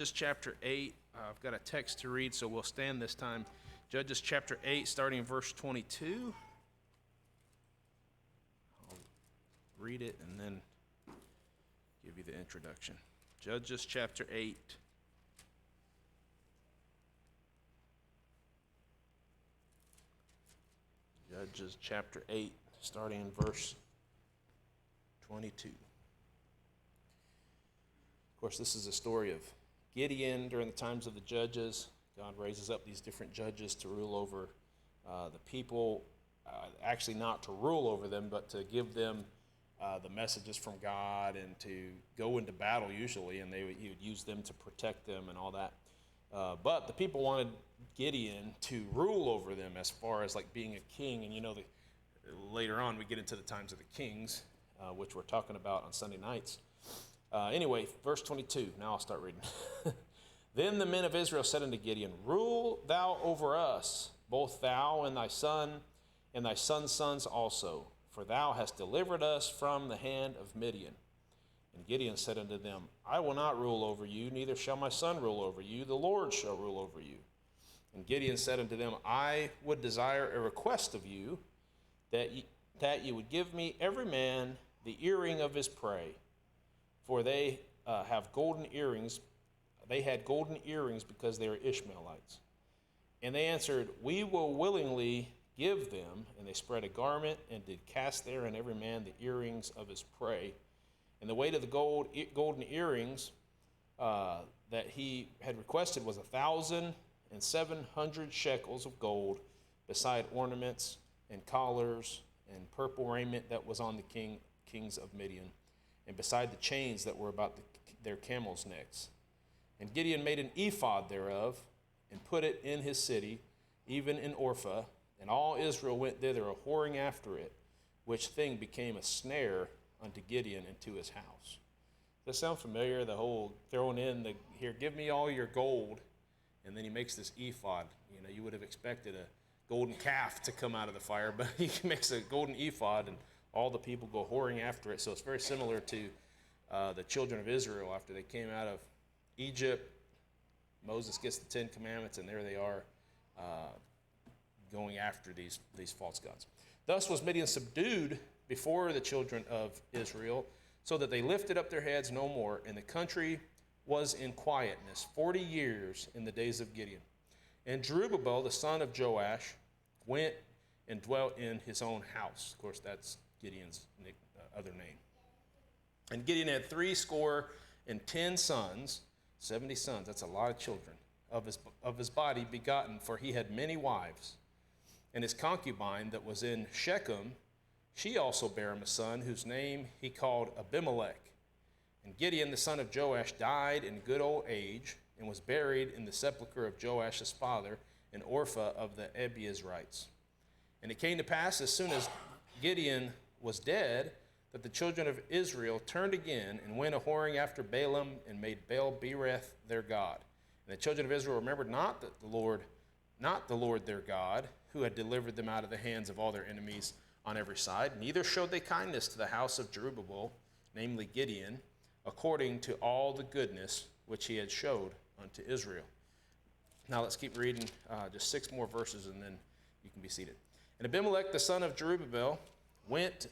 Judges chapter 8. I've got a text to read, so we'll stand this time. Judges chapter 8, starting in verse 22. I'll read it and then give you the introduction. Judges chapter 8. Judges chapter 8, starting in verse 22. Of course, this is a story of Gideon during the times of the judges. God raises up these different judges to rule over the people, actually not to rule over them, but to give them the messages from God and to go into battle usually, and he would use them to protect them and all that. But the people wanted Gideon to rule over them as far as like being a king. And you know, later on we get into the times of the kings, which we're talking about on Sunday nights. Anyway, verse 22, now I'll start reading. Then the men of Israel said unto Gideon, Rule thou over us, both thou and thy son, and thy son's sons also, for thou hast delivered us from the hand of Midian. And Gideon said unto them, I will not rule over you, neither shall my son rule over you, the Lord shall rule over you. And Gideon said unto them, I would desire a request of you, that ye would give me every man the earring of his prey. For they have golden earrings. They had golden earrings because they were Ishmaelites. And they answered, We will willingly give them. And they spread a garment and did cast therein every man the earrings of his prey. And the weight of the golden earrings that he had requested was 1,700 shekels of gold, beside ornaments and collars and purple raiment that was on the kings of Midian, and beside the chains that were about their camels' necks. And Gideon made an ephod thereof, and put it in his city, even in Orpha, and all Israel went thither a-whoring after it, which thing became a snare unto Gideon and to his house. Does that sound familiar? The whole throwing in here, give me all your gold, and then he makes this ephod. You know, you would have expected a golden calf to come out of the fire, but he makes a golden ephod, and all the people go whoring after it. So it's very similar to the children of Israel after they came out of Egypt. Moses gets the 10 Commandments, and there they are going after these false gods. Thus was Midian subdued before the children of Israel, so that they lifted up their heads no more, and the country was in quietness 40 years in the days of Gideon. And Jerubbaal, the son of Joash, went and dwelt in his own house. Of course, that's Gideon's other name. And Gideon had 70 sons, 70 sons, that's a lot of children, of his body begotten, for he had many wives. And his concubine that was in Shechem, she also bare him a son, whose name he called Abimelech. And Gideon, the son of Joash, died in good old age, and was buried in the sepulchre of Joash his father, in Orpha of the Abiezrites. And it came to pass, as soon as Gideon was dead, that the children of Israel turned again and went a-whoring after Balaam, and made Baal-berith their god. And the children of Israel remembered not the Lord their God, who had delivered them out of the hands of all their enemies on every side. Neither showed they kindness to the house of Jerubbaal, namely Gideon, according to all the goodness which he had showed unto Israel. Now let's keep reading just 6 more verses, and then you can be seated. And Abimelech, the son of Jerubbaal, went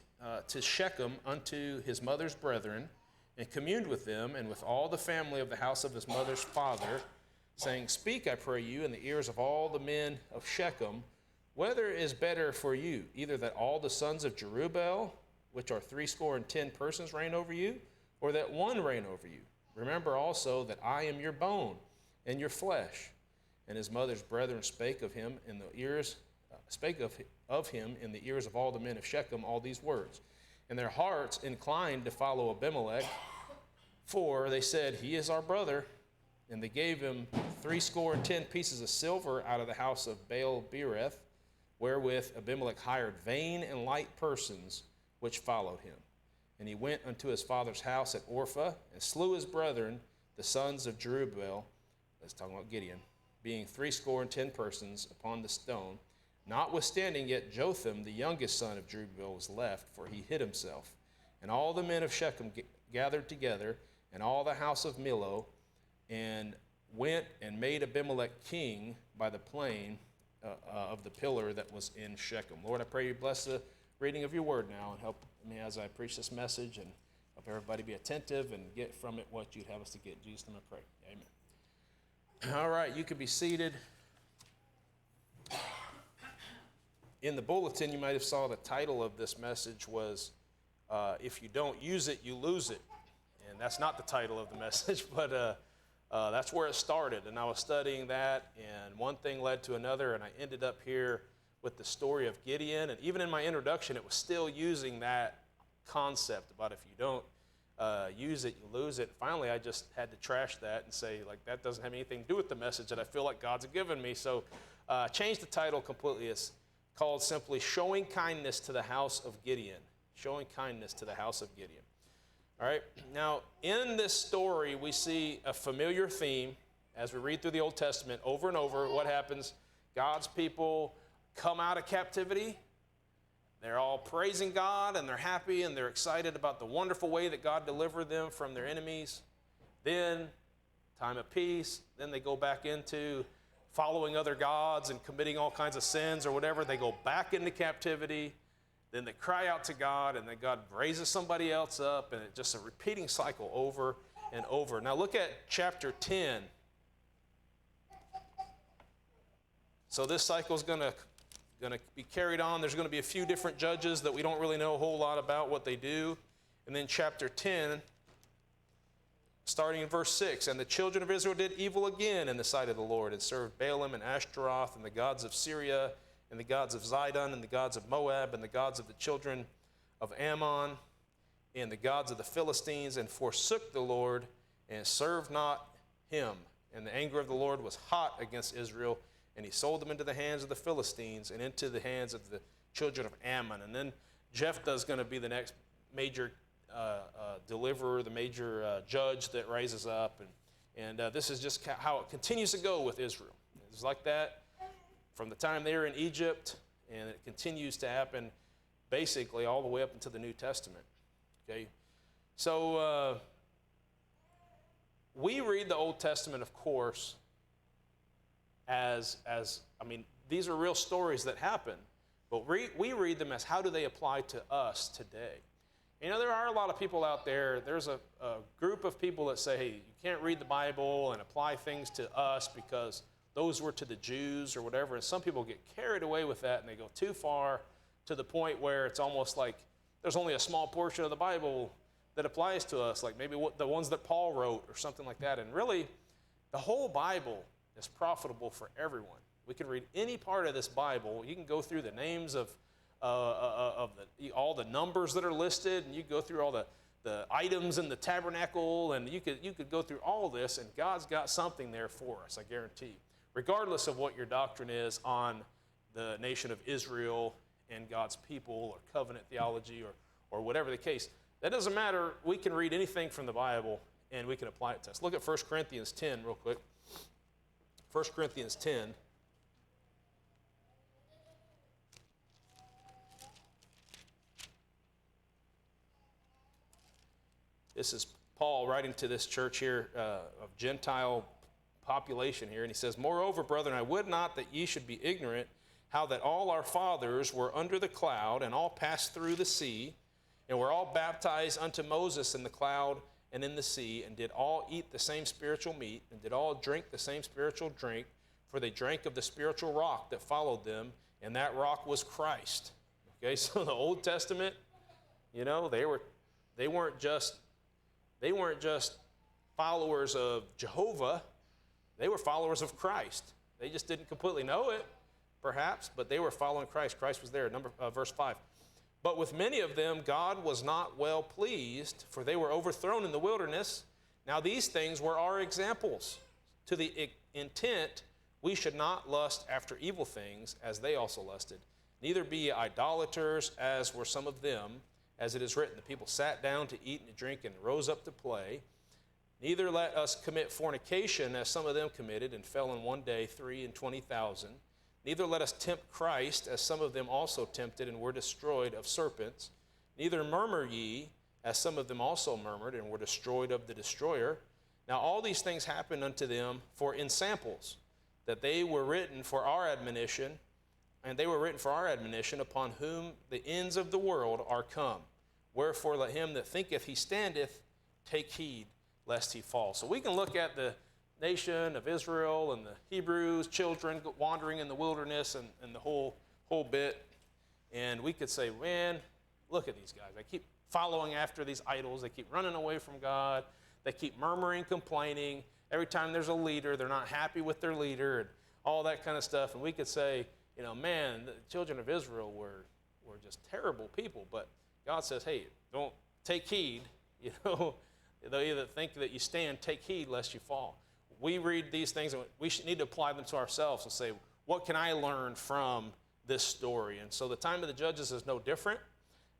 to Shechem unto his mother's brethren, and communed with them, and with all the family of the house of his mother's father, saying, Speak, I pray you, in the ears of all the men of Shechem, whether is better for you, either that all the sons of Jerubbaal, which are 70 persons, reign over you, or that one reign over you? Remember also that I am your bone and your flesh. And his mother's brethren spake of him in the ears of all the men of Shechem all these words. And their hearts inclined to follow Abimelech, for they said, He is our brother. And they gave him 70 pieces of silver out of the house of Baal-berith, wherewith Abimelech hired vain and light persons, which followed him. And he went unto his father's house at Orpha, and slew his brethren, the sons of Jerubbaal, that's talking about Gideon, being 70 persons upon the stone. Notwithstanding, yet Jotham, the youngest son of Jerubbaal, was left, for he hid himself. And all the men of Shechem gathered together, and all the house of Millo, and went and made Abimelech king by the plain of the pillar that was in Shechem. Lord, I pray you bless the reading of your word now and help me as I preach this message, and help everybody be attentive and get from it what you'd have us to get. In Jesus' name I pray. Amen. All right, you can be seated. In the bulletin, you might have saw the title of this message was, If You Don't Use It, You Lose It. And that's not the title of the message, but that's where it started. And I was studying that, and one thing led to another, and I ended up here with the story of Gideon. And even in my introduction, it was still using that concept about if you don't use it, you lose it. Finally, I just had to trash that and say, like, that doesn't have anything to do with the message that I feel like God's given me. So changed the title completely. It's called simply Showing Kindness to the House of Gideon. Showing Kindness to the House of Gideon. All right, now in this story, we see a familiar theme as we read through the Old Testament over and over. What happens? God's people come out of captivity. They're all praising God, and they're happy, and they're excited about the wonderful way that God delivered them from their enemies. Then, time of peace, then they go back into following other gods and committing all kinds of sins or whatever. They go back into captivity. Then they cry out to God, and then God raises somebody else up, and it's just a repeating cycle over and over. Now look at chapter 10. So this cycle is going to be carried on. There's going to be a few different judges that we don't really know a whole lot about what they do. And then chapter 10, starting in verse 6, and the children of Israel did evil again in the sight of the Lord, and served Baalim and Ashtaroth and the gods of Syria, and the gods of Zidon, and the gods of Moab, and the gods of the children of Ammon, and the gods of the Philistines, and forsook the Lord, and served not him. And the anger of the Lord was hot against Israel, and he sold them into the hands of the Philistines, and into the hands of the children of Ammon. And then Jephthah is going to be the next major deliverer, the major judge that rises up. And this is just how it continues to go with Israel. It's like that from the time they were in Egypt, and it continues to happen basically all the way up into the New Testament. Okay, so we read the Old Testament, of course, as I mean, these are real stories that happen, but we read them as how do they apply to us today. You know, there are a lot of people out there. There's a group of people that say, hey, you can't read the Bible and apply things to us because those were to the Jews or whatever. And some people get carried away with that, and they go too far to the point where it's almost like there's only a small portion of the Bible that applies to us, like maybe the ones that Paul wrote or something like that. And really, the whole Bible is profitable for everyone. We can read any part of this Bible. You can go through the names of all the numbers that are listed, and you go through all the items in the tabernacle, and you could go through all this, and God's got something there for us, I guarantee. Regardless of what your doctrine is on the nation of Israel and God's people, or covenant theology, or whatever the case, that doesn't matter. We can read anything from the Bible, and we can apply it to us. Look at 1 Corinthians 10 real quick. 1 Corinthians 10. This is Paul writing to this church here of Gentile population here, and he says, moreover, brethren, I would not that ye should be ignorant how that all our fathers were under the cloud, and all passed through the sea, and were all baptized unto Moses in the cloud and in the sea, and did all eat the same spiritual meat, and did all drink the same spiritual drink, for they drank of the spiritual rock that followed them, and that rock was Christ. Okay, so the Old Testament, you know, they weren't just followers of Jehovah. They were followers of Christ. They just didn't completely know it, perhaps, but they were following Christ. Christ was there. Verse 5. But with many of them God was not well pleased, for they were overthrown in the wilderness. Now these things were our examples, to the intent we should not lust after evil things, as they also lusted. Neither be ye idolaters, as were some of them, as it is written, the people sat down to eat and to drink and rose up to play. Neither let us commit fornication, as some of them committed, and fell in one day 23,000. Neither let us tempt Christ, as some of them also tempted, and were destroyed of serpents. Neither murmur ye, as some of them also murmured, and were destroyed of the destroyer. Now all these things happened unto them for in samples, that they were written for our admonition, and they were written for our admonition, upon whom the ends of the world are come. Wherefore let him that thinketh he standeth take heed lest he fall. So we can look at the nation of Israel and the Hebrews, children wandering in the wilderness and the whole bit, and we could say, man, look at these guys. They keep following after these idols. They keep running away from God. They keep murmuring, complaining. Every time there's a leader, they're not happy with their leader and all that kind of stuff. And we could say, man, the children of Israel were just terrible people. But God says, hey, don't take heed. They'll either think that you stand, take heed lest you fall. We read these things and we need to apply them to ourselves and say, what can I learn from this story? And so the time of the judges is no different.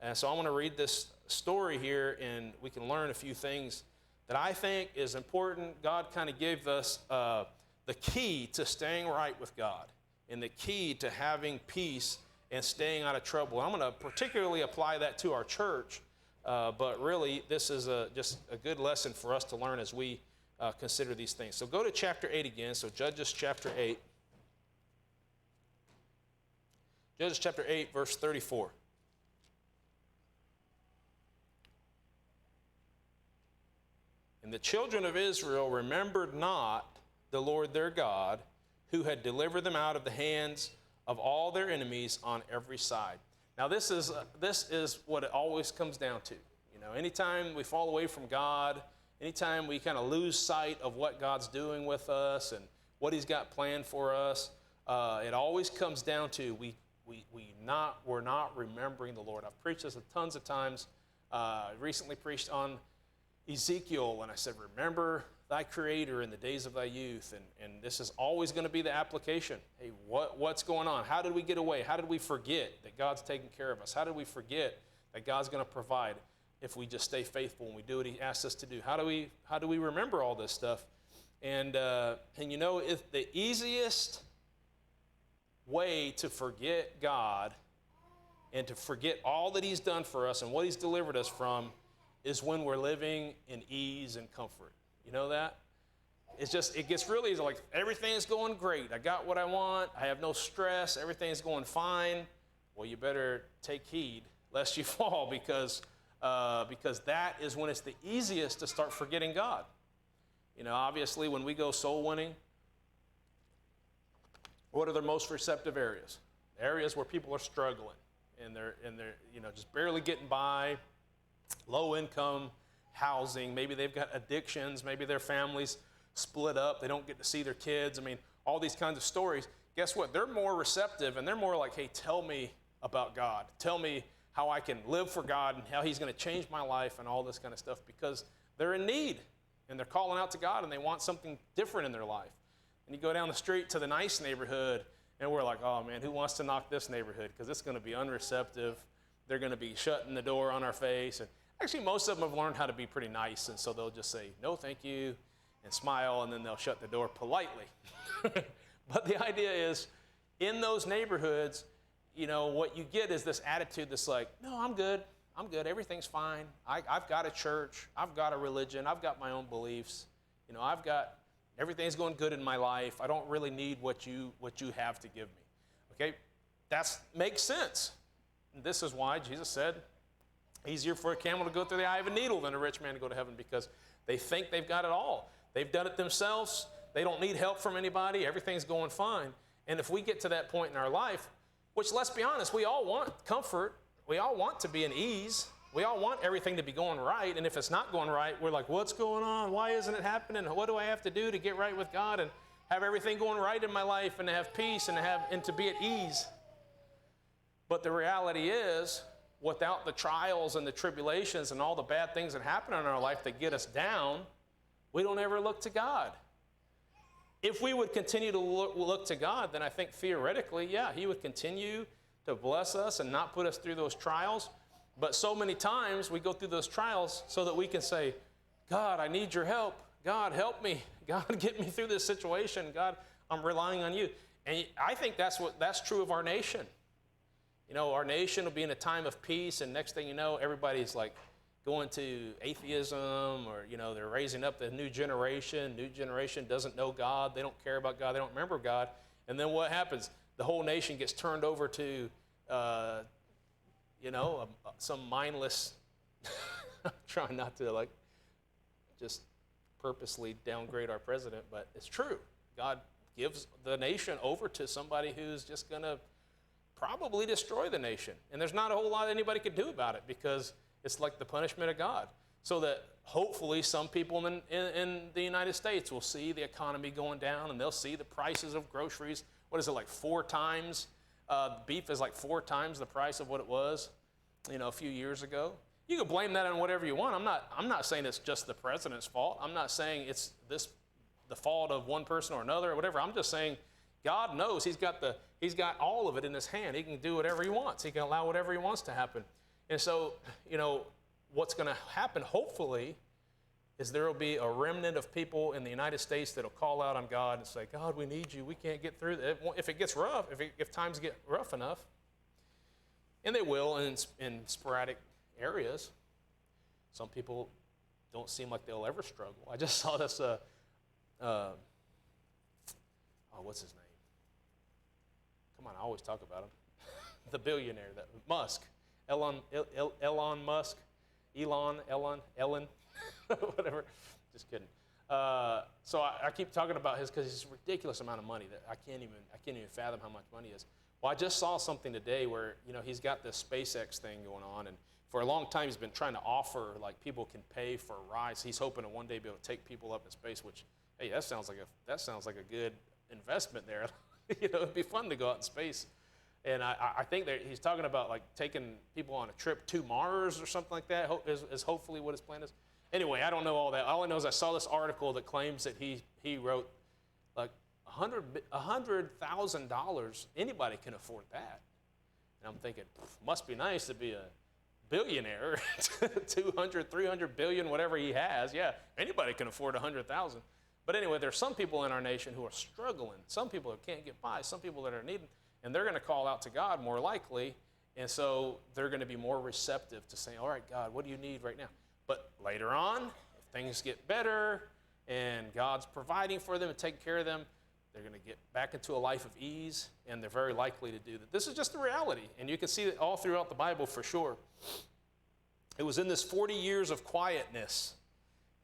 And so I want to read this story here, and we can learn a few things that I think is important. God kind of gave us the key to staying right with God and the key to having peace and staying out of trouble. I'm going to particularly apply that to our church, but really this is just a good lesson for us to learn as we consider these things. So go to chapter 8 again, so Judges chapter 8. Judges chapter 8, verse 34. And the children of Israel remembered not the Lord their God, who had delivered them out of the hands of all their enemies on every side. Now this is what it always comes down to. Anytime we fall away from God, anytime we kind of lose sight of what God's doing with us and what he's got planned for us, it always comes down to we're not remembering the Lord. I've preached this tons of times. I recently preached on Ezekiel, and I said, remember thy Creator in the days of thy youth. And this is always going to be the application. Hey, what's going on? How did we get away? How did we forget that God's taking care of us? How did we forget that God's going to provide if we just stay faithful and we do what he asks us to do? How do we remember all this stuff? And if the easiest way to forget God and to forget all that he's done for us and what he's delivered us from is when we're living in ease and comfort. You know that? It gets really like everything's going great. I got what I want. I have no stress. Everything's going fine. Well, you better take heed lest you fall because that is when it's the easiest to start forgetting God. Obviously when we go soul winning, what are the most receptive areas? Areas where people are struggling and they're just barely getting by. Low income housing, maybe they've got addictions, maybe their families split up, they don't get to see their kids. All these kinds of stories. Guess what? They're more receptive and they're more like, hey, tell me about God. Tell me how I can live for God and how he's going to change my life and all this kind of stuff, because they're in need and they're calling out to God and they want something different in their life. And you go down the street to the nice neighborhood and we're like, oh man, who wants to knock this neighborhood? Because it's going to be unreceptive. They're going to be shutting the door on our face. And actually, most of them have learned how to be pretty nice, and so they'll just say, no, thank you, and smile, and then they'll shut the door politely. But the idea is, in those neighborhoods, what you get is this attitude that's like, no, I'm good, everything's fine. I've got a church, I've got a religion, I've got my own beliefs, everything's going good in my life. I don't really need what you have to give me. Okay, that makes sense. And this is why Jesus said, easier for a camel to go through the eye of a needle than a rich man to go to heaven, because they think they've got it all. They've done it themselves. They don't need help from anybody. Everything's going fine. And if we get to that point in our life, which, let's be honest, we all want comfort. We all want to be in ease. We all want everything to be going right. And if it's not going right, we're like, what's going on? Why isn't it happening? What do I have to do to get right with God and have everything going right in my life and to have peace and to be at ease? But the reality is, without the trials and the tribulations and all the bad things that happen in our life that get us down, we don't ever look to God. If we would continue to look to God, then I think theoretically, yeah, he would continue to bless us and not put us through those trials. But so many times we go through those trials so that we can say, God, I need your help. God, help me. God, get me through this situation. God, I'm relying on you. And I think that's true of our nation. Our nation will be in a time of peace, and next thing you know, everybody's like, going to atheism, or, they're raising up the new generation. New generation doesn't know God. They don't care about God. They don't remember God. And then what happens? The whole nation gets turned over to, some mindless, I'm trying not to just purposely downgrade our president, but it's true. God gives the nation over to somebody who's just going to probably destroy the nation. And there's not a whole lot anybody could do about it, because it's like the punishment of God. So that hopefully some people in the United States will see the economy going down, and they'll see the prices of groceries. What is it, like 4 times? Beef is like 4 times the price of what it was, a few years ago. You can blame that on whatever you want. I'm not saying it's just the president's fault. I'm not saying it's the fault of one person or another or whatever. I'm just saying God knows. He's got all of it in his hand. He can do whatever he wants. He can allow whatever he wants to happen. And so, what's going to happen, hopefully, is there will be a remnant of people in the United States that will call out on God and say, God, we need you. We can't get through that. If it gets rough, if times get rough enough, and they will in sporadic areas. Some people don't seem like they'll ever struggle. I just saw this, what's his name? Come on, I always talk about him. The billionaire, Musk. Elon Musk. Ellen, whatever. Just kidding. So I keep talking about his, because it's a ridiculous amount of money that I can't even fathom how much money it is. Well, I just saw something today where he's got this SpaceX thing going on, and for a long time he's been trying to offer people can pay for rides. He's hoping to one day be able to take people up in space. Which, hey, that sounds like a good investment there. It'd be fun to go out in space. And I think that he's talking about taking people on a trip to Mars or something like that, is hopefully what his plan is. Anyway, I don't know all that. All I know is I saw this article that claims that he wrote $100,000. Anybody can afford that. And I'm thinking, must be nice to be a billionaire, 200, 300 billion, whatever he has. Yeah, anybody can afford 100,000. But anyway, there's some people in our nation who are struggling. Some people that can't get by. Some people that are needing. And they're going to call out to God more likely, and so they're going to be more receptive to saying, all right, God, what do you need right now? But later on, if things get better and God's providing for them and taking care of them, they're going to get back into a life of ease, and they're very likely to do that. This is just the reality, and you can see it all throughout the Bible for sure. It was in this 40 years of quietness.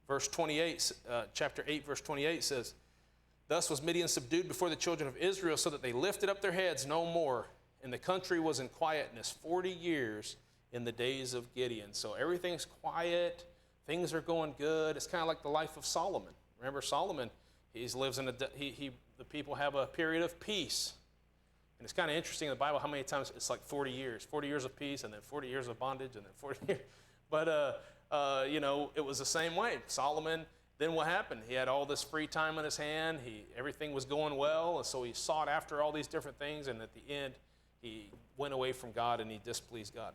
Verse 28, chapter 8, verse 28 says, Thus was Midian subdued before the children of Israel, so that they lifted up their heads no more, and the country was in quietness 40 years in the days of Gideon. So everything's quiet, things are going good. It's kind of like the life of Solomon. Remember Solomon, the people have a period of peace. And it's kind of interesting in the Bible how many times it's like 40 years of peace, and then 40 years of bondage, and then 40 years. But, it was the same way. Solomon, then what happened? He had all this free time on his hand. Everything was going well, and so he sought after all these different things, and at the end, he went away from God, and he displeased God.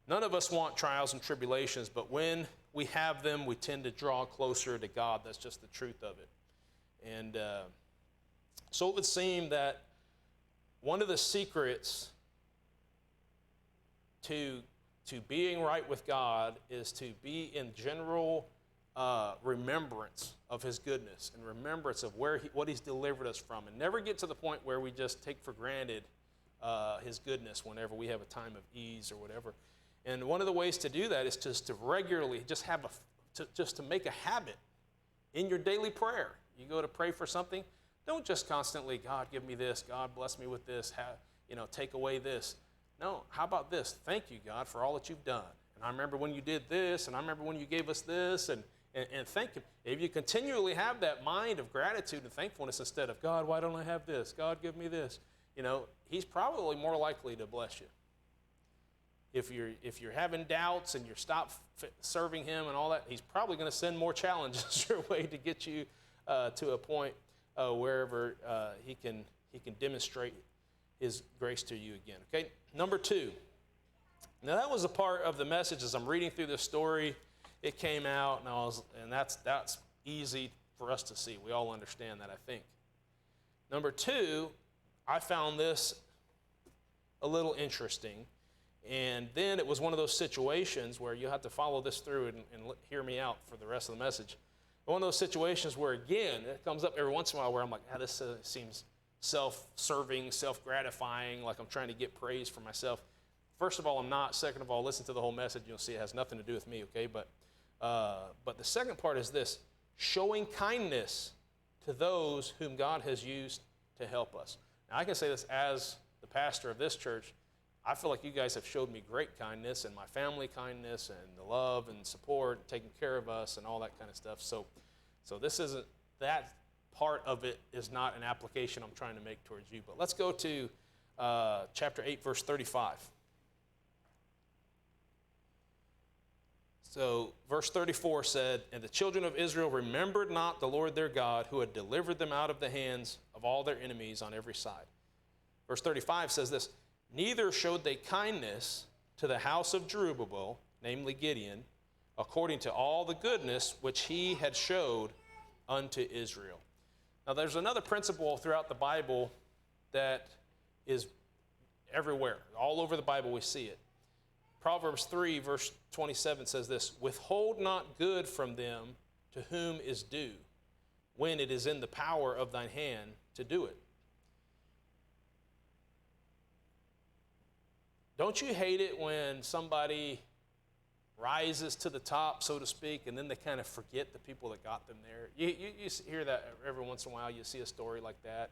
None of us want trials and tribulations, but when we have them, we tend to draw closer to God. That's just the truth of it. And so it would seem that one of the secrets to being right with God is to be in general remembrance of his goodness and remembrance of what he's delivered us from, and never get to the point where we just take for granted his goodness whenever we have a time of ease or whatever. And one of the ways to do that is just to regularly just to make a habit in your daily prayer. You go to pray for something, don't just constantly, God, give me this, God, bless me with this, take away this. No, how about this? Thank you, God, for all that you've done. And I remember when you did this, and I remember when you gave us this, and thank him. If you continually have that mind of gratitude and thankfulness instead of, God, why don't I have this? God, give me this. He's probably more likely to bless you. If you're having doubts and you stop serving him and all that, he's probably going to send more challenges your way to get you to a point wherever he can demonstrate his grace to you again. Okay, number 2. Now that was a part of the message as I'm reading through this story. It came out, and that's easy for us to see. We all understand that, I think. Number 2, I found this a little interesting, And then it was one of those situations where you have to follow this through and hear me out for the rest of the message. One of those situations where, again, it comes up every once in a while where I'm like, this seems self-serving, self-gratifying, like I'm trying to get praise for myself. First of all, I'm not. Second of all, listen to the whole message. You'll see it has nothing to do with me, okay? But the second part is this: showing kindness to those whom God has used to help us. Now, I can say this as the pastor of this church. I feel like you guys have showed me great kindness, and my family kindness, and the love and support, and taking care of us, and all that kind of stuff. So this isn't, that part of it is not an application I'm trying to make towards you. But let's go to chapter 8, verse 35. So verse 34 said, "And the children of Israel remembered not the Lord their God, who had delivered them out of the hands of all their enemies on every side." Verse 35 says this, "Neither showed they kindness to the house of Jerubbaal," namely Gideon, "according to all the goodness which he had showed unto Israel." Now there's another principle throughout the Bible that is everywhere. All over the Bible we see it. Proverbs 3, verse 27 says this, "Withhold not good from them to whom is due, when it is in the power of thine hand to do it." Don't you hate it when somebody rises to the top, so to speak, and then they kind of forget the people that got them there? You hear that every once in a while. You see a story like that,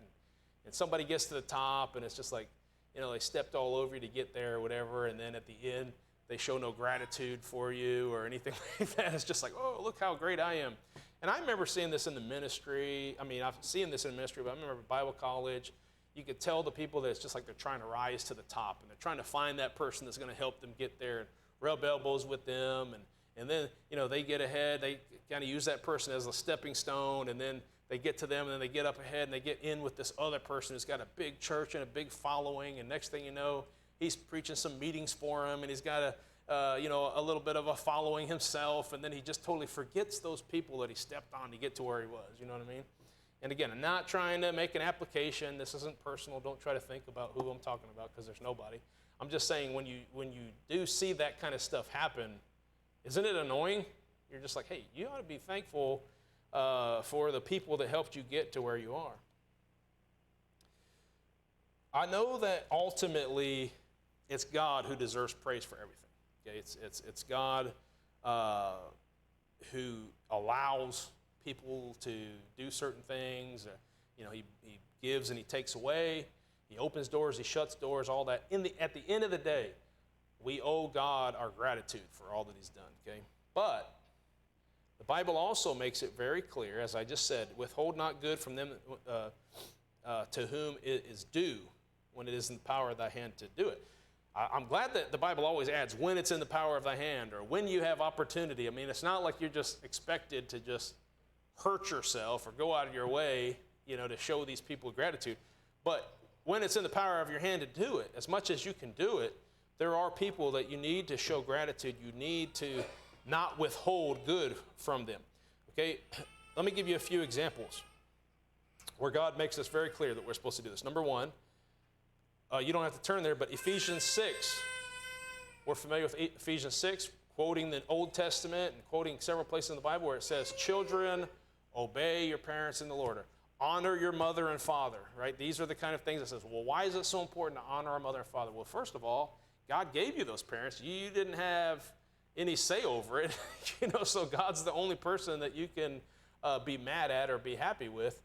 and somebody gets to the top, and it's just like, they stepped all over you to get there or whatever, and then at the end, they show no gratitude for you or anything like that. It's just like, oh, look how great I am. And I remember seeing this in the ministry. I mean, I've seen this in the ministry, but I remember Bible college. You could tell the people that it's just like they're trying to rise to the top, and they're trying to find that person that's going to help them get there and rub elbows with them. And then, they get ahead. They kind of use that person as a stepping stone, and then they get to them, and then they get up ahead, and they get in with this other person who's got a big church and a big following, and next thing you know, he's preaching some meetings for him, and he's got a little bit of a following himself, and then he just totally forgets those people that he stepped on to get to where he was. You know what I mean? And again, I'm not trying to make an application. This isn't personal. Don't try to think about who I'm talking about, because there's nobody. I'm just saying, when you do see that kind of stuff happen, isn't it annoying? You're just like, hey, you ought to be thankful for the people that helped you get to where you are. I know that ultimately it's God who deserves praise for everything. Okay, it's God who allows people to do certain things. He gives and he takes away. He opens doors, he shuts doors, all that. At the end of the day, we owe God our gratitude for all that he's done. Okay, but the Bible also makes it very clear, as I just said, withhold not good from them to whom it is due, when it is in the power of thy hand to do it. I'm glad that the Bible always adds, when it's in the power of thy hand, or when you have opportunity. I mean, it's not like you're just expected to just hurt yourself or go out of your way, to show these people gratitude. But when it's in the power of your hand to do it, as much as you can do it, there are people that you need to show gratitude. You need to not withhold good from them. Okay, let me give you a few examples where God makes this very clear that we're supposed to do this. Number one, you don't have to turn there, but Ephesians 6. We're familiar with Ephesians 6, quoting the Old Testament and quoting several places in the Bible where it says, "Children, obey your parents in the Lord." Or, honor your mother and father, right? These are the kind of things that says, well, why is it so important to honor our mother and father? Well, first of all, God gave you those parents. You didn't have any say over it, so God's the only person that you can be mad at or be happy with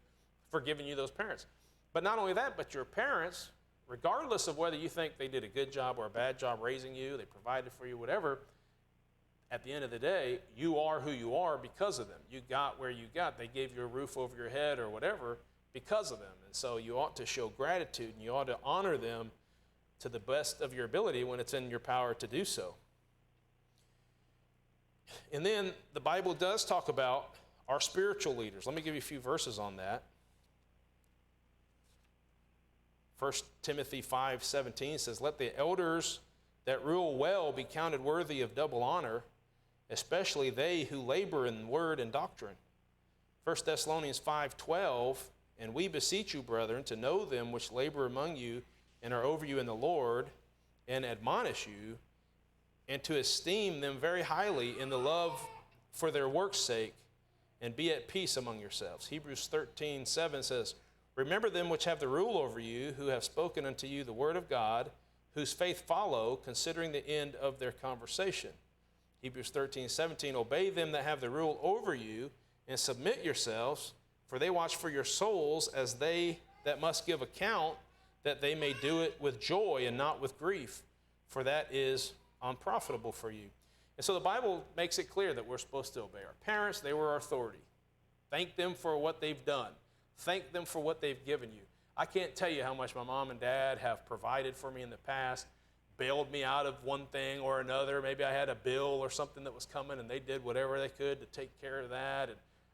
for giving you those parents. But not only that, but your parents, regardless of whether you think they did a good job or a bad job raising you, they provided for you, whatever, at the end of the day, you are who you are because of them. You got where you got. They gave you a roof over your head or whatever because of them. And so you ought to show gratitude, and you ought to honor them to the best of your ability when it's in your power to do so. And then the Bible does talk about our spiritual leaders. Let me give you a few verses on that. 1 Timothy 5:17 says, "Let the elders that rule well be counted worthy of double honor, especially they who labor in word and doctrine." 1 Thessalonians 5:12, "And we beseech you, brethren, to know them which labor among you and are over you in the Lord, and admonish you, and to esteem them very highly in the love for their work's sake, and be at peace among yourselves. Hebrews 13:7 says, remember them which have the rule over you, who have spoken unto you the word of God, whose faith follow, considering the end of their conversation. Hebrews 13:17, obey them that have the rule over you, and submit yourselves, for they watch for your souls as they that must give account, that they may do it with joy and not with grief, for that is unprofitable for you. And so the Bible makes it clear that we're supposed to obey our parents. They were our authority. Thank them for what they've done. Thank them for what they've given you. I can't tell you how much my mom and dad have provided for me in the past, bailed me out of one thing or another. Maybe I had a bill or something that was coming, and they did whatever they could to take care of that.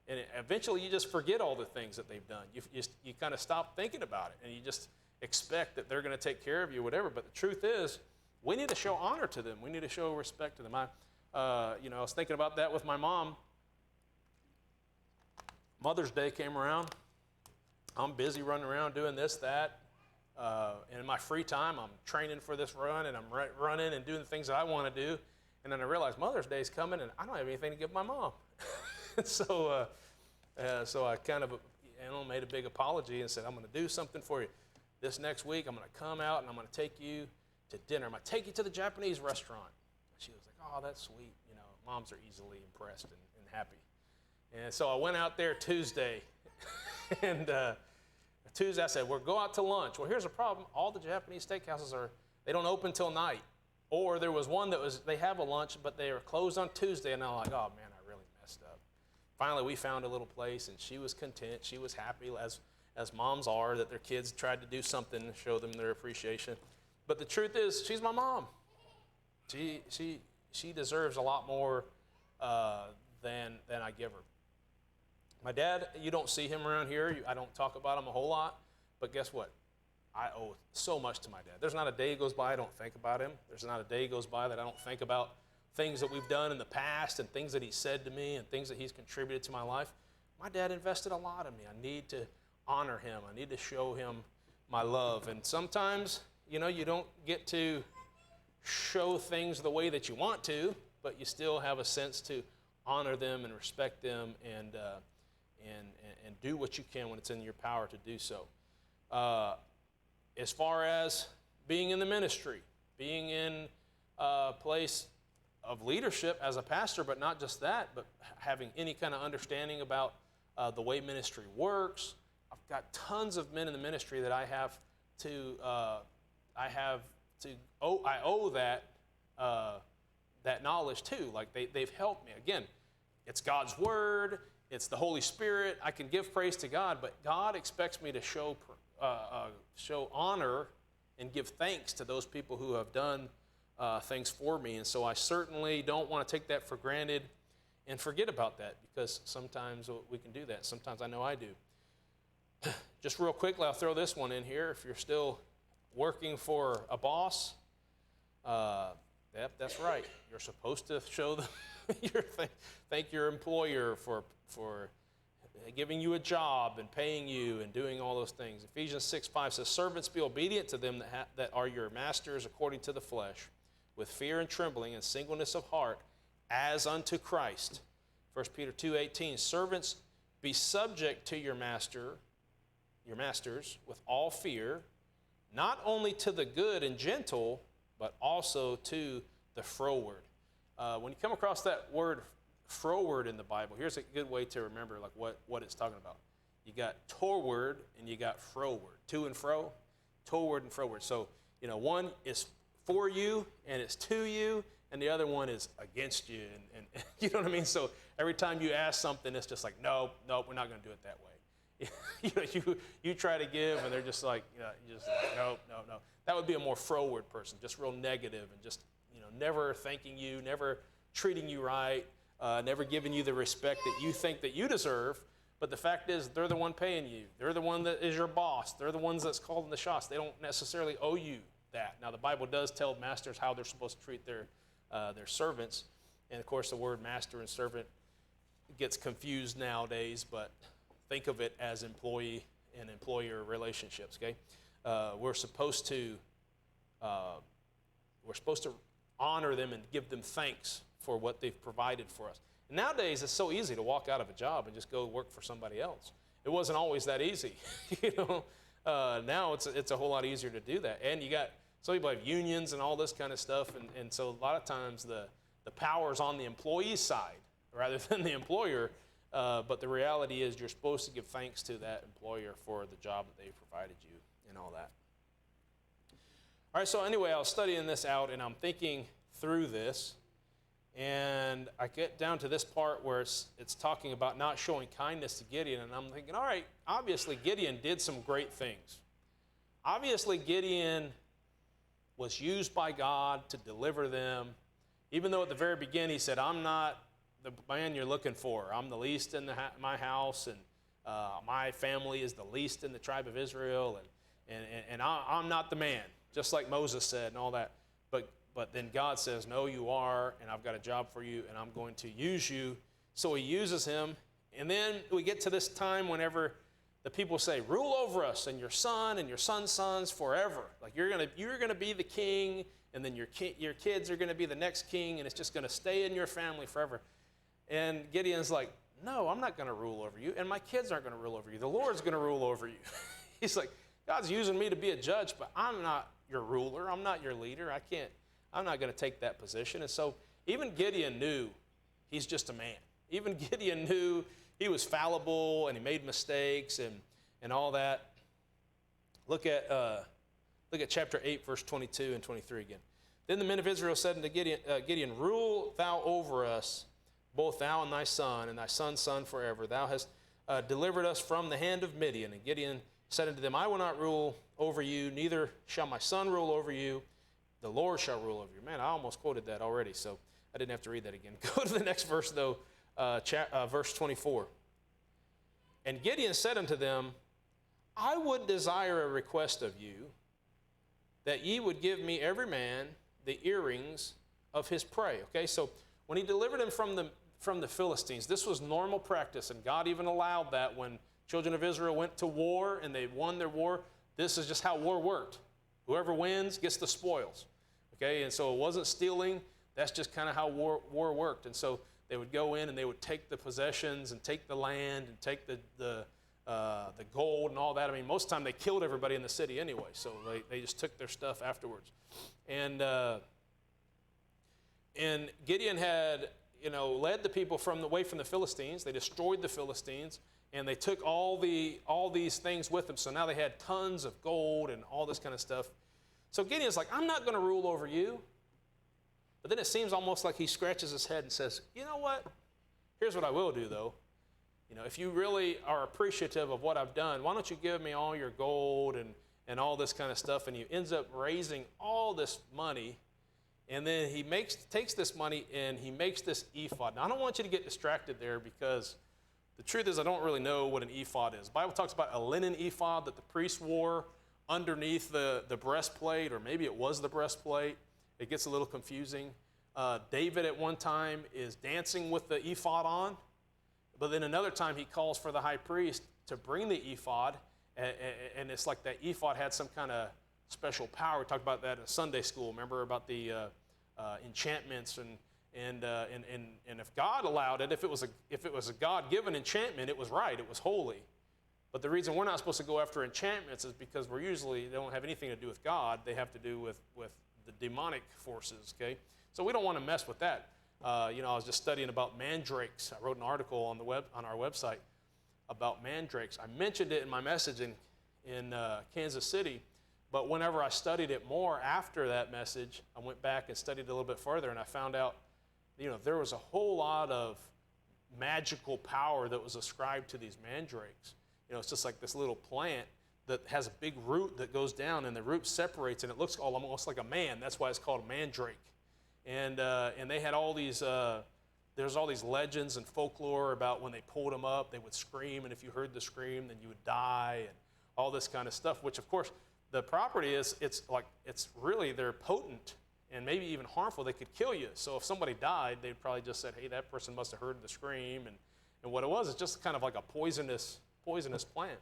And eventually you just forget all the things that they've done. You kind of stop thinking about it, and you just expect that they're going to take care of you, whatever. But the truth is, we need to show honor to them. We need to show respect to them. I was thinking about that with my mom. Mother's Day came around. I'm busy running around doing this, that. And in my free time, I'm training for this run, and I'm running and doing the things that I want to do. And then I realized Mother's Day is coming, and I don't have anything to give my mom. So I kind of made a big apology and said, I'm going to do something for you. This next week, I'm going to come out, and I'm going to take you to dinner. I'm going to take you to the Japanese restaurant. She was like, oh, that's sweet. Moms are easily impressed and happy. And so I went out there Tuesday. And Tuesday I said, we'll go out to lunch. Well, here's the problem. All the Japanese steakhouses they don't open till night. Or there was one they have a lunch, but they are closed on Tuesday. And I'm like, oh, man, I really messed up. Finally, we found a little place, and she was content. She was happy, as moms are, that their kids tried to do something to show them their appreciation. But the truth is, she's my mom. She deserves a lot more than I give her. My dad, you don't see him around here. I don't talk about him a whole lot. But guess what? I owe so much to my dad. There's not a day goes by I don't think about him. There's not a day goes by that I don't think about things that we've done in the past and things that he said to me and things that he's contributed to my life. My dad invested a lot in me. I need to honor him. I need to show him my love. And sometimes, you don't get to show things the way that you want to, but you still have a sense to honor them and respect them and do what you can when it's in your power to do so. As far as being in the ministry, being in a place of leadership as a pastor, but not just that, but having any kind of understanding about the way ministry works. I've got tons of men in the ministry that I owe that knowledge to. Like they've helped me. Again, it's God's word. It's the Holy Spirit. I can give praise to God, but God expects me to show honor and give thanks to those people who have done things for me. And so I certainly don't want to take that for granted and forget about that, because sometimes we can do that. Sometimes I know I do. Just real quickly, I'll throw this one in here. If you're still working for a boss, that's right. You're supposed to show them thank your employer for giving you a job and paying you and doing all those things. Ephesians 6:5 says, servants, be obedient to them that are your masters according to the flesh, with fear and trembling and singleness of heart, as unto Christ. 1 Peter 2:18, servants, be subject to your masters with all fear, not only to the good and gentle, but also to the froward. When you come across that word froward in the Bible, here's a good way to remember what it's talking about. You got toward and you got froward. To and fro, toward and froward. So, one is for you and it's to you, and the other one is against you. And you know what I mean? So every time you ask something, it's just like, no, we're not going to do it that way. You try to give, and they're just like, no. That would be a more froward person, just real negative and just, never thanking you, never treating you right, never giving you the respect that you think that you deserve. But the fact is, they're the one paying you. They're the one that is your boss. They're the ones that's calling the shots. They don't necessarily owe you that. Now, the Bible does tell masters how they're supposed to treat their servants. And, of course, the word master and servant gets confused nowadays, but think of it as employee and employer relationships, okay? We're supposed to We're supposed to honor them and give them thanks for what they've provided for us. And nowadays, it's so easy to walk out of a job and just go work for somebody else. It wasn't always that easy, Now it's a whole lot easier to do that. And you got some people have unions and all this kind of stuff, and so a lot of times the power's on the employee's side rather than the employer. But the reality is you're supposed to give thanks to that employer for the job that they've provided you and all that. All right, so anyway, I was studying this out, and I'm thinking through this, and I get down to this part where it's talking about not showing kindness to Gideon, and I'm thinking, all right, obviously Gideon did some great things. Obviously Gideon was used by God to deliver them, even though at the very beginning he said, I'm not the man you're looking for. I'm the least in my house, and my family is the least in the tribe of Israel, and I'm not the man, just like Moses said and all that. But then God says, no, you are, and I've got a job for you, and I'm going to use you. So he uses him, and then we get to this time whenever the people say, rule over us and your son and your son's sons forever. Like you're gonna be the king, and then your kids are gonna be the next king, and it's just gonna stay in your family forever. And Gideon's like, no, I'm not gonna rule over you, and my kids aren't gonna rule over you. The Lord's gonna rule over you. He's like, God's using me to be a judge, but I'm not your ruler. I'm not your leader. I'm not gonna take that position. And so even Gideon knew he's just a man. Even Gideon knew he was fallible and he made mistakes and all that. Look at chapter 8, verse 22 and 23 again. Then the men of Israel said unto Gideon, rule thou over us, both thou and thy son's son forever. Thou hast delivered us from the hand of Midian. And Gideon said unto them, I will not rule over you, neither shall my son rule over you. The Lord shall rule over you. Man, I almost quoted that already, so I didn't have to read that again. Go to the next verse, though, verse 24. And Gideon said unto them, I would desire a request of you, that ye would give me every man the earrings of his prey. Okay, so when he delivered him from the Philistines, this was normal practice, and God even allowed that when children of Israel went to war and they won their war. This is just how war worked. Whoever wins gets the spoils. Okay, and so it wasn't stealing. That's just kind of how war worked. And so they would go in and they would take the possessions and take the land and take the gold and all that. I mean, most of the time they killed everybody in the city anyway, so they just took their stuff afterwards. And Gideon had, led the people away from the Philistines. They destroyed the Philistines, and they took all these things with them. So now they had tons of gold and all this kind of stuff. So Gideon's like, I'm not going to rule over you. But then it seems almost like he scratches his head and says, you know what? Here's what I will do, though. If you really are appreciative of what I've done, why don't you give me all your gold and all this kind of stuff? And he ends up raising all this money. And then he takes this money and he makes this ephod. Now, I don't want you to get distracted there, because the truth is I don't really know what an ephod is. The Bible talks about a linen ephod that the priest wore underneath the breastplate, or maybe it was the breastplate. It gets a little confusing. David at one time is dancing with the ephod on, but then another time he calls for the high priest to bring the ephod, and it's like that ephod had some kind of special power. We talked about that in Sunday school. Remember about the enchantments and if God allowed it, if it was a God-given enchantment, it was right. It was holy. But the reason we're not supposed to go after enchantments is because they don't have anything to do with God. They have to do with the demonic forces. Okay, so we don't want to mess with that. I was just studying about mandrakes. I wrote an article on our website about mandrakes. I mentioned it in my message in Kansas City. But whenever I studied it more after that message, I went back and studied it a little bit further, and I found out, there was a whole lot of magical power that was ascribed to these mandrakes. It's just like this little plant that has a big root that goes down, and the root separates, and it looks almost like a man. That's why it's called a mandrake. And they had all these, there's all these legends and folklore about when they pulled them up, they would scream, and if you heard the scream, then you would die, and all this kind of stuff, which, of course, the property is, they're potent and maybe even harmful. They could kill you. So if somebody died, they'd probably just said, hey, that person must have heard the scream. And what it was, it's just kind of like a poisonous plant.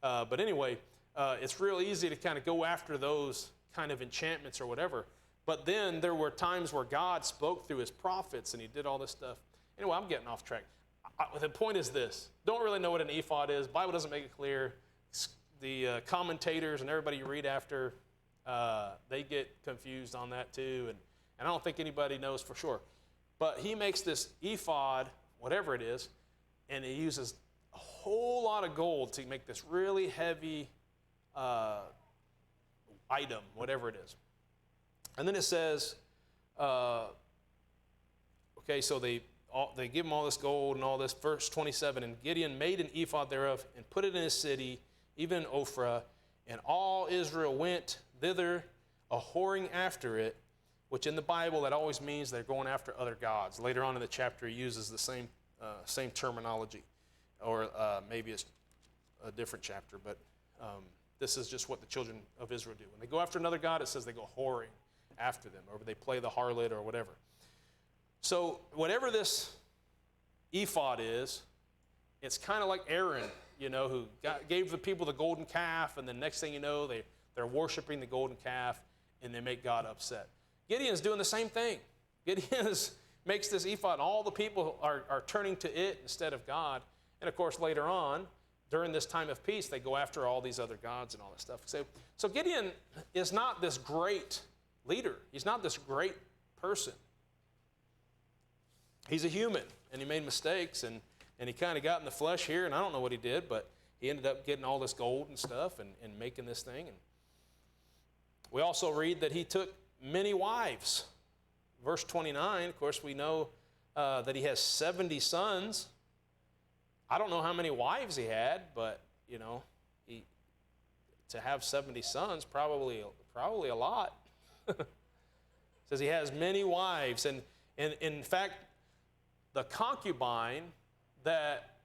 But anyway, it's real easy to kind of go after those kind of enchantments or whatever. But then there were times where God spoke through his prophets and he did all this stuff. Anyway, I'm getting off track. The point is this. Don't really know what an ephod is. The Bible doesn't make it clear. The commentators and everybody you read after, they get confused on that too. And I don't think anybody knows for sure. But he makes this ephod, whatever it is, and he uses a whole lot of gold to make this really heavy item, whatever it is. And then it says, okay, so they give him all this gold and all this. Verse 27, and Gideon made an ephod thereof and put it in his city, even in Ophrah, and all Israel went thither a-whoring after it, which in the Bible that always means they're going after other gods. Later on in the chapter he uses the same terminology, or maybe it's a different chapter, but this is just what the children of Israel do. When they go after another god, it says they go whoring after them, or they play the harlot or whatever. So whatever this ephod is, it's kind of like Aaron, who gave the people the golden calf, and the next thing you know, they're worshiping the golden calf, and they make God upset. Gideon's doing the same thing. Gideon makes this ephod, and all the people are turning to it instead of God. And of course, later on, during this time of peace, they go after all these other gods and all that stuff. So Gideon is not this great leader. He's not this great person. He's a human, and he made mistakes, and he kind of got in the flesh here, and I don't know what he did, but he ended up getting all this gold and stuff and making this thing. And we also read that he took many wives. Verse 29, of course, we know that he has 70 sons. I don't know how many wives he had, but, to have 70 sons, probably a lot. It says he has many wives, and in fact, the concubine that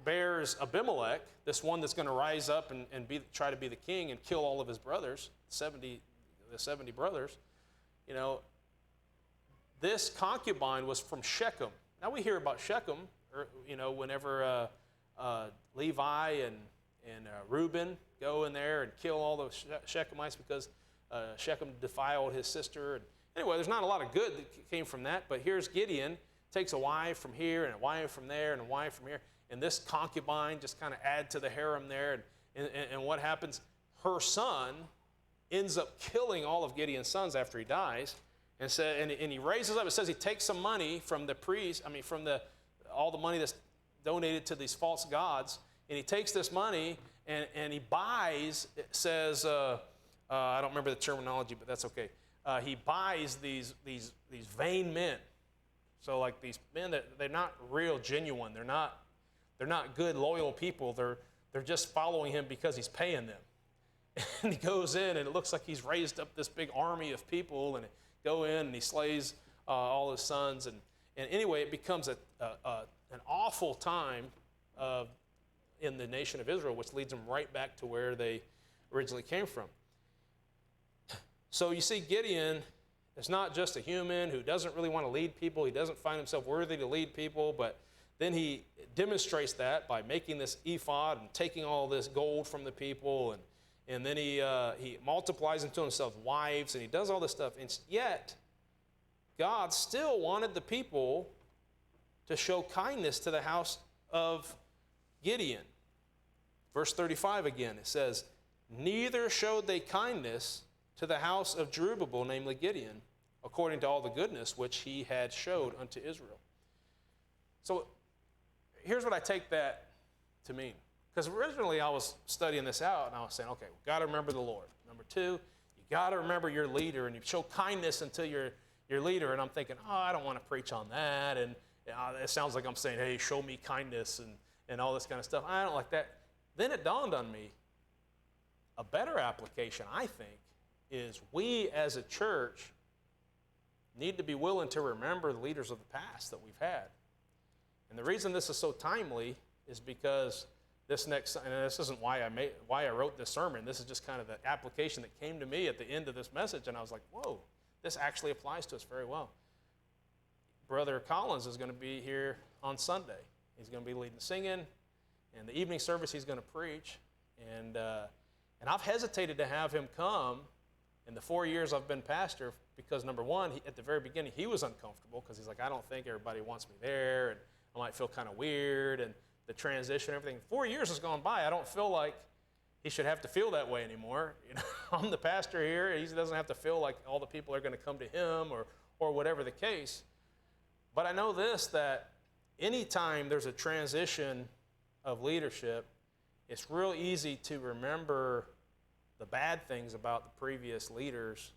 bears Abimelech, this one that's going to rise up and try to be the king and kill all of his brothers, the 70 brothers, this concubine was from Shechem. Now we hear about Shechem, whenever Levi and Reuben go in there and kill all the Shechemites because Shechem defiled his sister. And anyway, there's not a lot of good that came from that, but here's Gideon, takes a wife from here and a wife from there and a wife from here, and this concubine just kind of add to the harem there, and what happens? Her son ends up killing all of Gideon's sons after he dies, and he raises up. It says he takes some money from the priest, all the money that's donated to these false gods, and he takes this money and he buys, it says, I don't remember the terminology, but that's okay. He buys these vain men. So like these men that they're not real genuine. They're not good, loyal people. They're just following him because he's paying them. And he goes in, and it looks like he's raised up this big army of people, and go in and he slays all his sons. And anyway, it becomes an awful time in the nation of Israel, which leads them right back to where they originally came from. So you see, Gideon is not just a human who doesn't really want to lead people. He doesn't find himself worthy to lead people, but then he demonstrates that by making this ephod and taking all this gold from the people, and then he multiplies into himself wives, and he does all this stuff. And yet, God still wanted the people to show kindness to the house of Gideon. Verse 35 again, it says, neither showed they kindness to the house of Jerubbaal, namely Gideon, according to all the goodness which he had showed unto Israel. So here's what I take that to mean. Because originally I was studying this out, and I was saying, okay, we've got to remember the Lord. Number two, you got to remember your leader, and you show kindness unto your leader. And I'm thinking, I don't want to preach on that. And it sounds like I'm saying, hey, show me kindness and all this kind of stuff. I don't like that. Then it dawned on me, a better application, I think, is we as a church need to be willing to remember the leaders of the past that we've had. And the reason this is so timely is because this isn't why I wrote this sermon. This is just kind of the application that came to me at the end of this message, and I was like, whoa, this actually applies to us very well. Brother Collins is going to be here on Sunday. He's going to be leading singing, and the evening service he's going to preach. And I've hesitated to have him come In the 4 years I've been pastor, because number one, at the very beginning, he was uncomfortable because he's like, I don't think everybody wants me there, and I might feel kind of weird, and the transition, everything. 4 years has gone by. I don't feel like he should have to feel that way anymore. I'm the pastor here. He doesn't have to feel like all the people are going to come to him or whatever the case. But I know this, that anytime there's a transition of leadership, it's real easy to remember the bad things about the previous leaders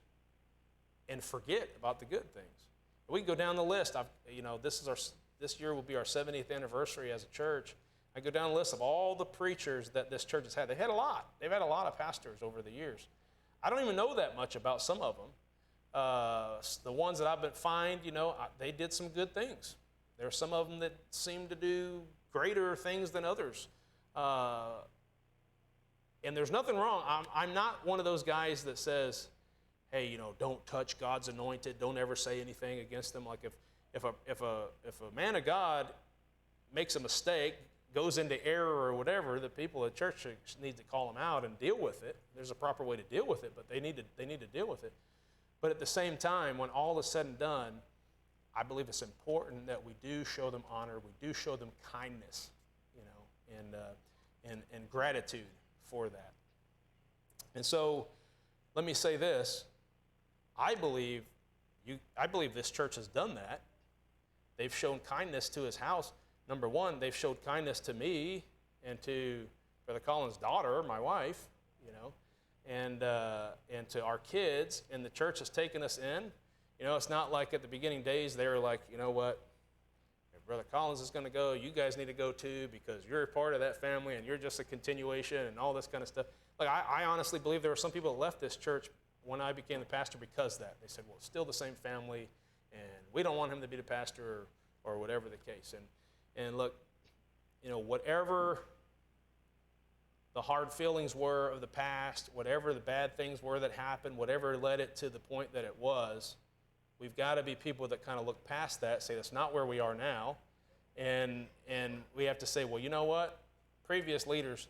and forget about the good things. We can go down the list. This year will be our 70th anniversary as a church. I go down the list of all the preachers that this church has had. They've had a lot. They've had a lot of pastors over the years. I don't even know that much about some of them. The ones that I've been find, they did some good things. There are some of them that seem to do greater things than others. And there's nothing wrong. I'm not one of those guys that says, hey, don't touch God's anointed. Don't ever say anything against them. Like if a man of God makes a mistake, goes into error or whatever, the people at church need to call them out and deal with it. There's a proper way to deal with it, but they need to deal with it. But at the same time, when all is said and done, I believe it's important that we do show them honor, we do show them kindness, and gratitude for that. And so, let me say this: I believe this church has done that. They've shown kindness to his house. Number one, they've showed kindness to me and to Brother Colin's daughter, my wife, and to our kids. And the church has taken us in. It's not like at the beginning days they were like, you know what, if Brother Collins is going to go, you guys need to go too because you're a part of that family and you're just a continuation and all this kind of stuff. Like I honestly believe there were some people that left this church when I became the pastor because of that. They said, well, it's still the same family, and we don't want him to be the pastor or whatever the case. And look, whatever the hard feelings were of the past, whatever the bad things were that happened, whatever led it to the point that it was, we've got to be people that kind of look past that, say that's not where we are now, and we have to say, well, you know what? Previous leaders,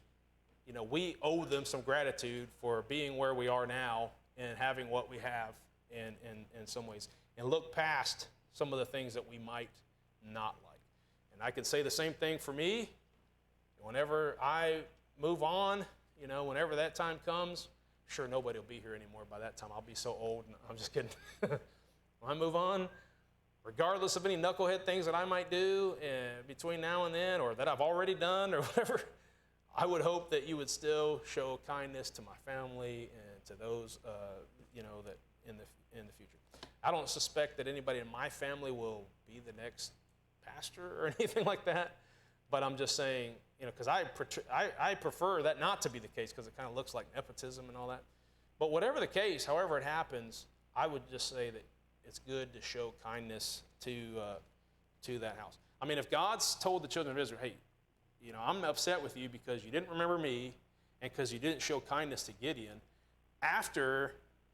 we owe them some gratitude for being where we are now and having what we have in some ways, and look past some of the things that we might not like. And I can say the same thing for me. Whenever I move on, whenever that time comes, sure, nobody will be here anymore by that time. I'll be so old. I'm just kidding. When I move on, regardless of any knucklehead things that I might do between now and then, or that I've already done or whatever, I would hope that you would still show kindness to my family and to those, that in the future. I don't suspect that anybody in my family will be the next pastor or anything like that, but I'm just saying, because I prefer that not to be the case because it kind of looks like nepotism and all that. But whatever the case, however it happens, I would just say that it's good to show kindness to that house. I mean, if God's told the children of Israel, hey, I'm upset with you because you didn't remember me and because you didn't show kindness to Gideon, after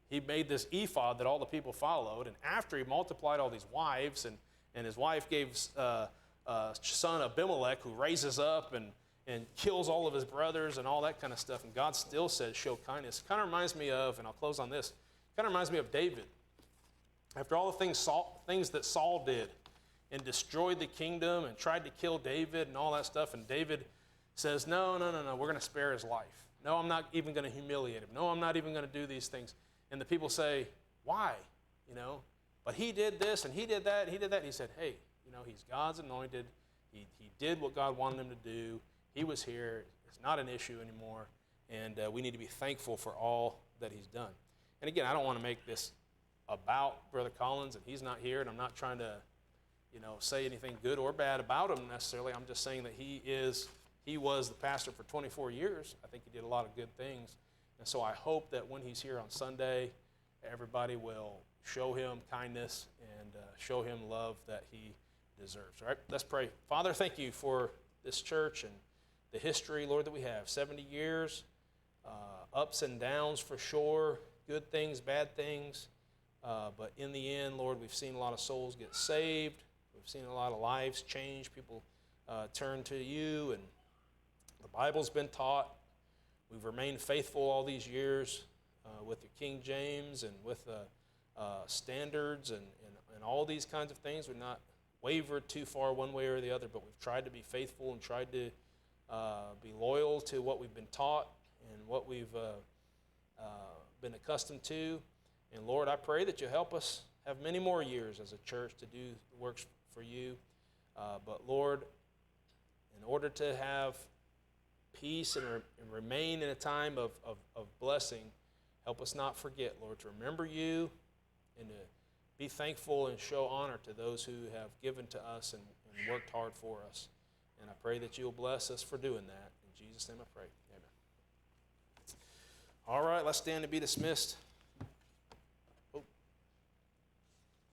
he made this ephod that all the people followed, and after he multiplied all these wives, and his wife gave son Abimelech, who raises up and kills all of his brothers and all that kind of stuff, and God still says show kindness. Kind of reminds me of, and I'll close on this, kind of reminds me of David. After all the things that Saul did and destroyed the kingdom and tried to kill David and all that stuff, and David says, no, we're going to spare his life. No, I'm not even going to humiliate him. No, I'm not even going to do these things. And the people say, why? But he did this and he did that and he did that. And he said, hey, he's God's anointed. He did what God wanted him to do. He was here. It's not an issue anymore. And we need to be thankful for all that he's done. And again, I don't want to make this about Brother Collins, and he's not here, and I'm not trying to, say anything good or bad about him necessarily. I'm just saying that he was the pastor for 24 years. I think he did a lot of good things. And so I hope that when he's here on Sunday, everybody will show him kindness and show him love that he deserves. All right, let's pray. Father, thank you for this church and the history, Lord, that we have. 70 years, ups and downs for sure, good things, bad things. But in the end, Lord, we've seen a lot of souls get saved. We've seen a lot of lives change. People turn to you, and the Bible's been taught. We've remained faithful all these years. with your King James and with standards and all these kinds of things. We've not wavered too far one way or the other, but we've tried to be faithful and tried to be loyal to what we've been taught and what we've been accustomed to. And Lord, I pray that you'll help us have many more years as a church to do the works for you. But Lord, in order to have peace and remain in a time of blessing, help us not forget, Lord, to remember you and to be thankful and show honor to those who have given to us and worked hard for us. And I pray that you'll bless us for doing that. In Jesus' name I pray. Amen. All right, let's stand and be dismissed.